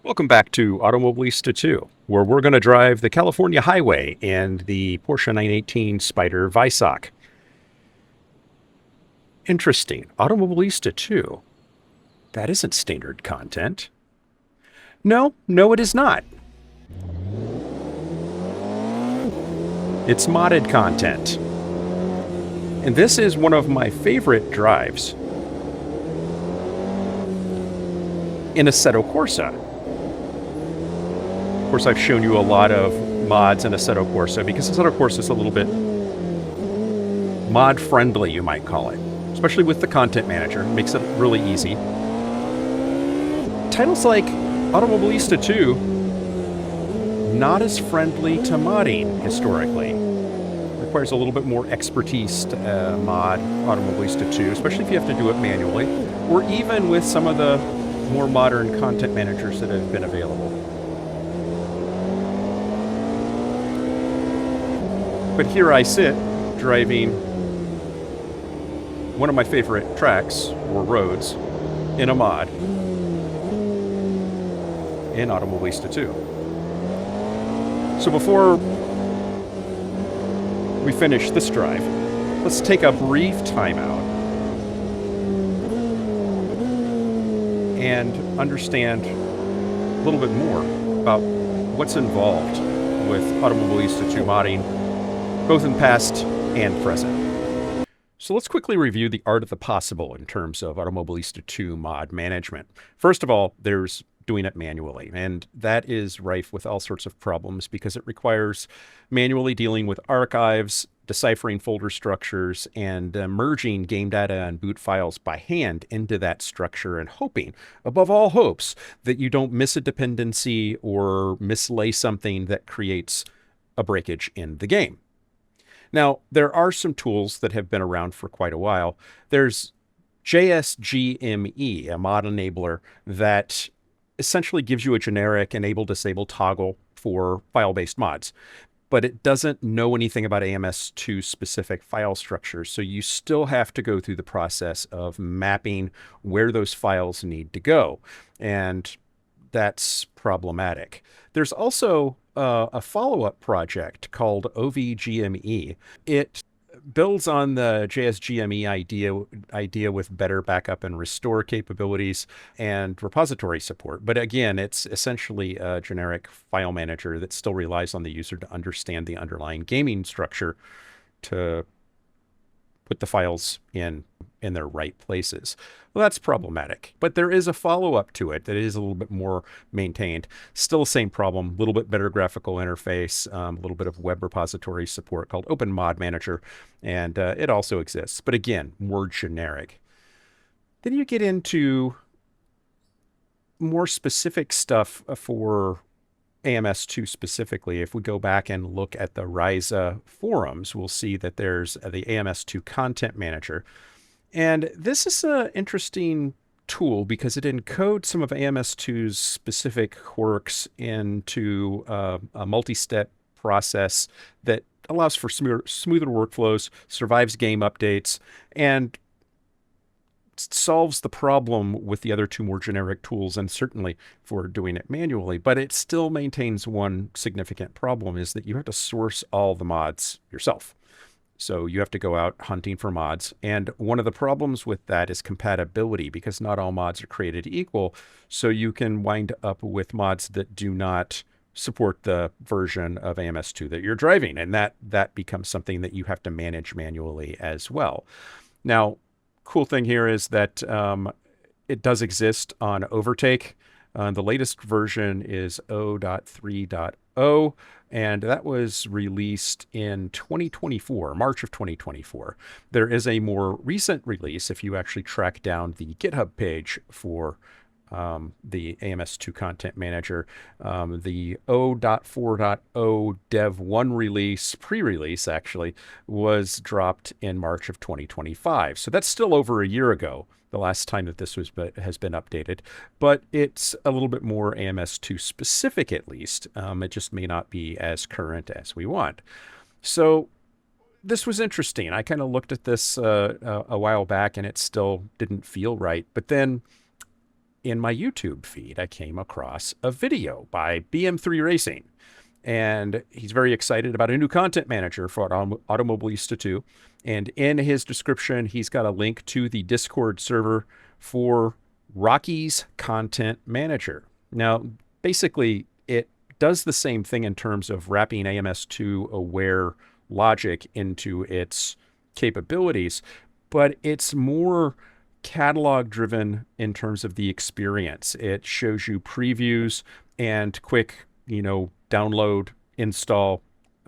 Welcome back to Automobilista 2, where we're going to drive the California highway in the Porsche 918 Spyder Weissach. Interesting. Automobilista 2. That isn't standard content. No, it is not. It's modded content. And this is one of my favorite drives in Assetto Corsa. Of course, I've shown you a lot of mods in Assetto Corsa because Assetto Corsa is a little bit mod-friendly, you might call it. Especially with the Content Manager. It makes it really easy. Titles like Automobilista 2, not as friendly to modding historically. Requires a little bit more expertise to mod Automobilista 2, especially if you have to do it manually, or even with some of the more modern content managers that have been available. But here I sit, driving one of my favorite tracks, or roads, in a mod, in Automobilista 2. So before we finish this drive, let's take a brief timeout and understand a little bit more about what's involved with Automobilista 2 modding, both in past and present. So let's quickly review the art of the possible in terms of Automobilista 2 mod management. First of all, there's doing it manually, and that is rife with all sorts of problems because it requires manually dealing with archives, deciphering folder structures, and merging game data and boot files by hand into that structure, and hoping, above all hopes, that you don't miss a dependency or mislay something that creates a breakage in the game. Now, there are some tools that have been around for quite a while. There's JSGME, a mod enabler that essentially gives you a generic enable-disable toggle for file-based mods, but it doesn't know anything about AMS2 specific file structures, so you still have to go through the process of mapping where those files need to go, and that's problematic. There's also a follow-up project called OVGME. It builds on the JSGME idea with better backup and restore capabilities and repository support. But again, it's essentially a generic file manager that still relies on the user to understand the underlying gaming structure to put the files in their right places. Well, that's problematic, but there is a follow-up to it that is a little bit more maintained. Still the same problem, a little bit better graphical interface, a little bit of web repository support called Open Mod Manager, and it also exists, but again, more generic. Then you get into more specific stuff for AMS2 specifically. If we go back and look at the RISA forums, we'll see that there's the AMS2 Content Manager. And this is an interesting tool because it encodes some of AMS2's specific quirks into a multi-step process that allows for smoother workflows, survives game updates, and solves the problem with the other two more generic tools, and certainly for doing it manually. But it still maintains one significant problem, is that you have to source all the mods yourself. So you have to go out hunting for mods. And one of the problems with that is compatibility, because not all mods are created equal. So you can wind up with mods that do not support the version of AMS2 that you're driving. And that becomes something that you have to manage manually as well. Now, cool thing here is that it does exist on Overtake. The latest version is 0.3.0, and that was released in 2024, March of 2024. There is a more recent release, if you actually track down the GitHub page for the AMS2 Content Manager. The 0.4.0 Dev 1 release, pre-release actually, was dropped in March of 2025. So that's still over a year ago, the last time that this has been updated. But it's a little bit more AMS2 specific, at least. It just may not be as current as we want. So this was interesting. I kind of looked at this a while back, and it still didn't feel right. But then in my YouTube feed, I came across a video by BM3 Racing. And he's very excited about a new content manager for Automobilista 2. And in his description, he's got a link to the Discord server for Rocky's Content Manager. Now, basically, it does the same thing in terms of wrapping AMS2 aware logic into its capabilities, but it's more catalog driven in terms of the experience. It shows you previews and quick, download, install,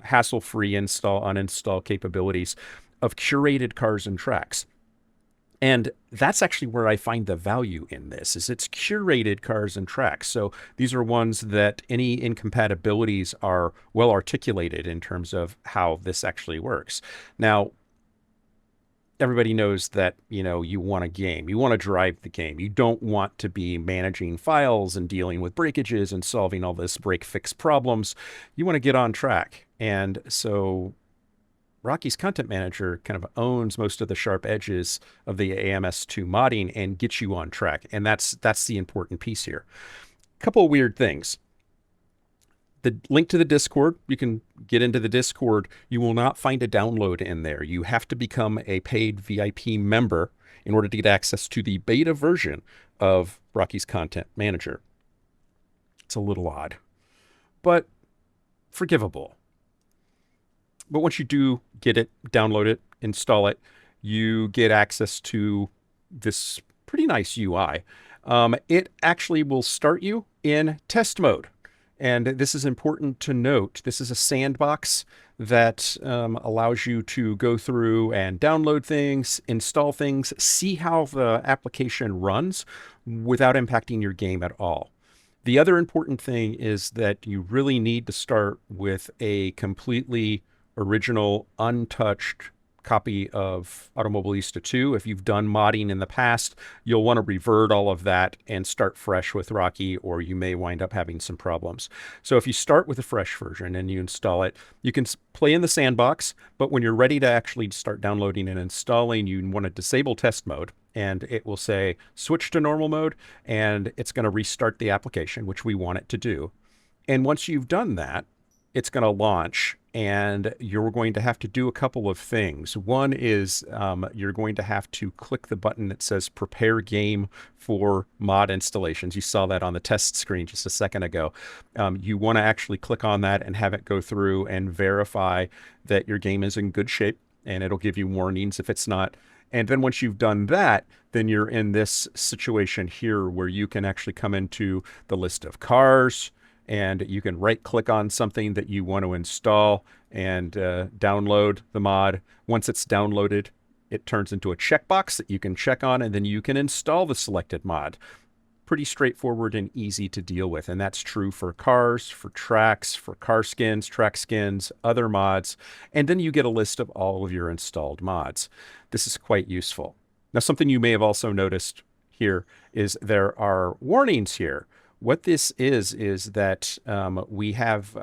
hassle-free install, uninstall capabilities of curated cars and tracks. And that's actually where I find the value in this, is it's curated cars and tracks. So these are ones that any incompatibilities are well articulated in terms of how this actually works. Now, everybody knows that, you want a game. You want to drive the game. You don't want to be managing files and dealing with breakages and solving all this break-fix problems. You want to get on track. And so Rocky's Content Manager kind of owns most of the sharp edges of the AMS2 modding and gets you on track. And that's the important piece here. A couple of weird things. The link to the Discord, you can get into the Discord. You will not find a download in there. You have to become a paid VIP member in order to get access to the beta version of Rocky's Content Manager. It's a little odd, but forgivable. But once you do get it, download it, install it, you get access to this pretty nice UI. It actually will start you in test mode. And this is important to note. This is a sandbox that allows you to go through and download things, install things, see how the application runs without impacting your game at all. The other important thing is that you really need to start with a completely original, untouched copy of Automobilista 2. If you've done modding in the past, you'll want to revert all of that and start fresh with Rocky, or you may wind up having some problems. So if you start with a fresh version and you install it, you can play in the sandbox, but when you're ready to actually start downloading and installing, you want to disable test mode, and it will say switch to normal mode, and it's going to restart the application, which we want it to do. And once you've done that, it's going to launch, and you're going to have to do a couple of things. One is you're going to have to click the button that says prepare game for mod installations. You saw that on the test screen just a second ago. You want to actually click on that and have it go through and verify that your game is in good shape, and it'll give you warnings if it's not. And then once you've done that, then you're in this situation here where you can actually come into the list of cars, and you can right click on something that you want to install and download the mod. Once it's downloaded, it turns into a checkbox that you can check on, and then you can install the selected mod. Pretty straightforward and easy to deal with. And that's true for cars, for tracks, for car skins, track skins, other mods. And then you get a list of all of your installed mods. This is quite useful. Now, something you may have also noticed here is there are warnings here. What this is that we have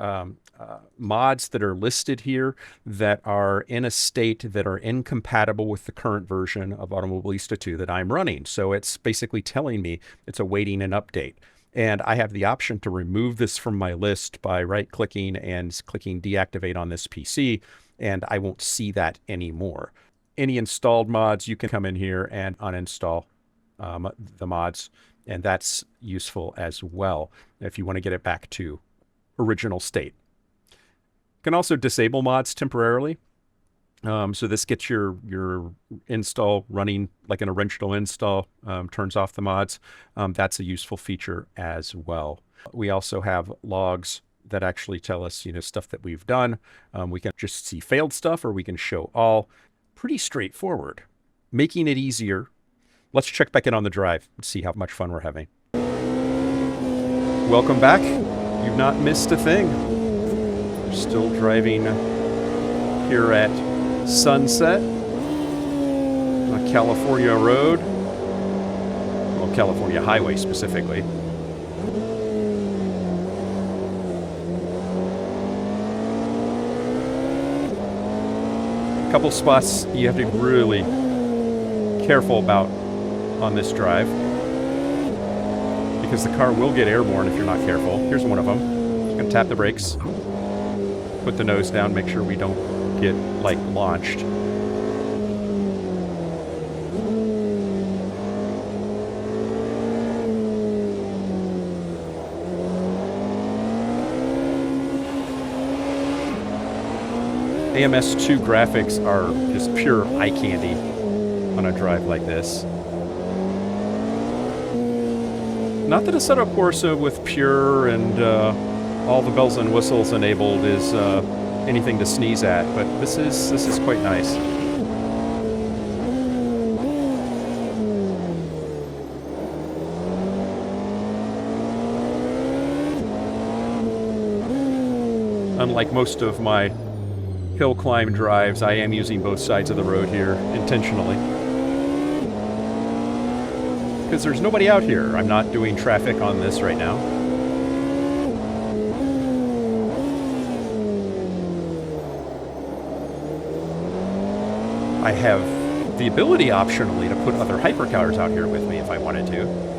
mods that are listed here that are in a state that are incompatible with the current version of Automobilista 2 that I'm running. So it's basically telling me it's awaiting an update. And I have the option to remove this from my list by right-clicking and clicking deactivate on this PC, and I won't see that anymore. Any installed mods, you can come in here and uninstall the mods, and that's useful as well if you want to get it back to original state. You can also disable mods temporarily. So this gets your install running like an original install, turns off the mods. That's a useful feature as well. We also have logs that actually tell us, stuff that we've done. We can just see failed stuff, or we can show all. Pretty straightforward, making it easier. Let's check back in on the drive and see how much fun we're having. Welcome back. You've not missed a thing. We're still driving here at Sunset on a California road. Well, California highway specifically. A couple spots you have to be really careful about on this drive. because the car will get airborne if you're not careful. Here's one of them. I'm going to tap the brakes, put the nose down, make sure we don't get, like, launched. AMS2 graphics are just pure eye candy on a drive like this. Not that a Assetto Corsa with pure and all the bells and whistles enabled is anything to sneeze at, but this is quite nice. Unlike most of my hill climb drives, I am using both sides of the road here intentionally. Because there's nobody out here. I'm not doing traffic on this right now. I have the ability optionally to put other hypercars out here with me if I wanted to.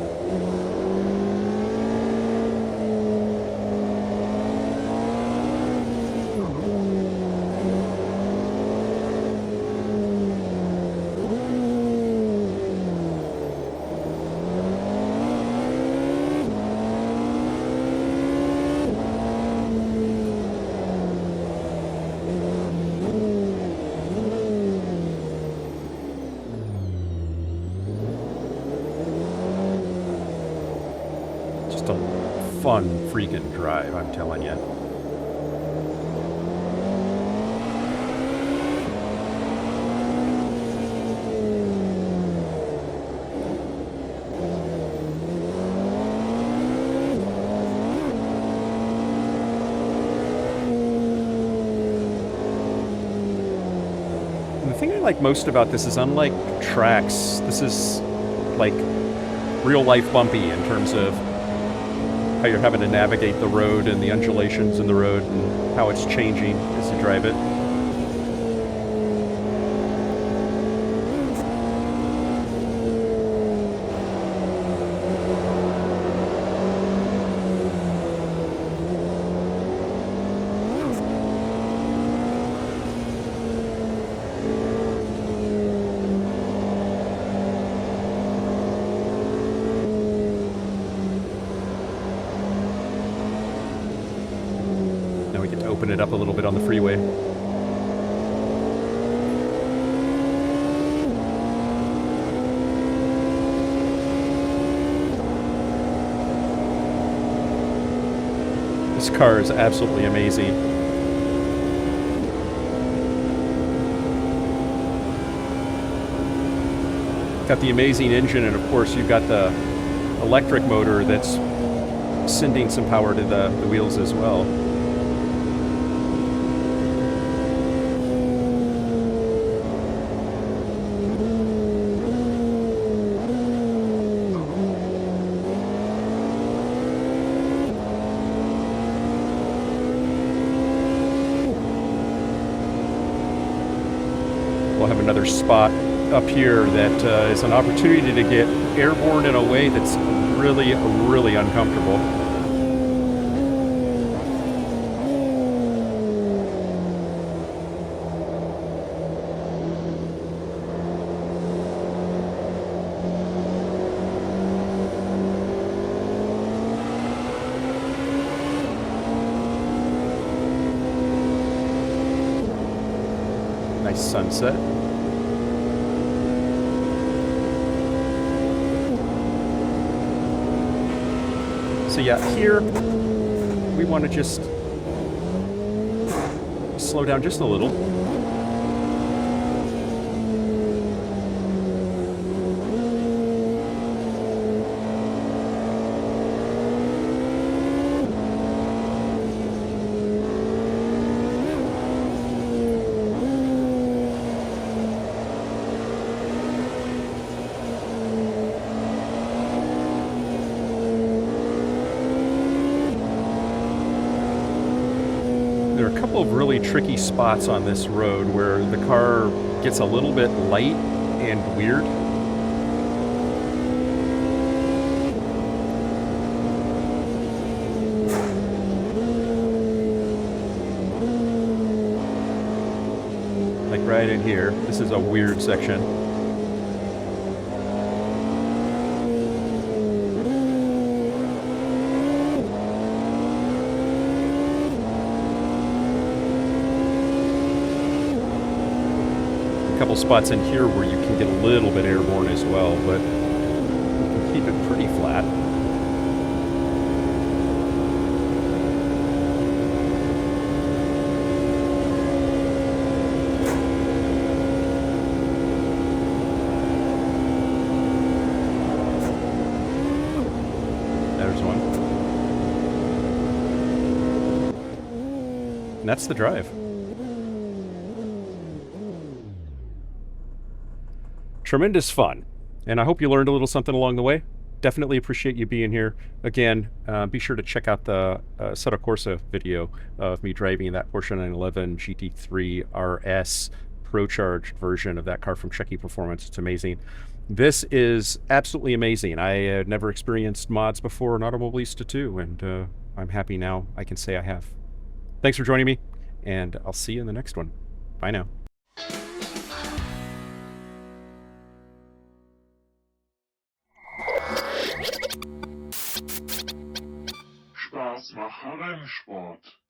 Fun freaking drive, I'm telling you. And the thing I like most about this is, unlike tracks, this is like real life bumpy in terms of how you're having to navigate the road and the undulations in the road and how it's changing as you drive it. Open it up a little bit on the freeway. This car is absolutely amazing. Got the amazing engine, and of course you've got the electric motor that's sending some power to the wheels as well. We'll have another spot up here that is an opportunity to get airborne in a way that's really, really uncomfortable. Nice sunset. So yeah, here we want to just slow down just a little. There are a couple of really tricky spots on this road where the car gets a little bit light and weird. right in here. This is a weird section. A couple spots in here where you can get a little bit airborne as well, but you can keep it pretty flat. There's one. And that's the drive. Tremendous fun. And I hope you learned a little something along the way. Definitely appreciate you being here. Again, be sure to check out the Assetto Corsa video of me driving that Porsche 911 GT3 RS Pro-Charged version of that car from Checky Performance. It's amazing. This is absolutely amazing. I had never experienced mods before in Automobilista 2, and I'm happy now I can say I have. Thanks for joining me, and I'll see you in the next one. Bye now. Spaß mache Rennsport.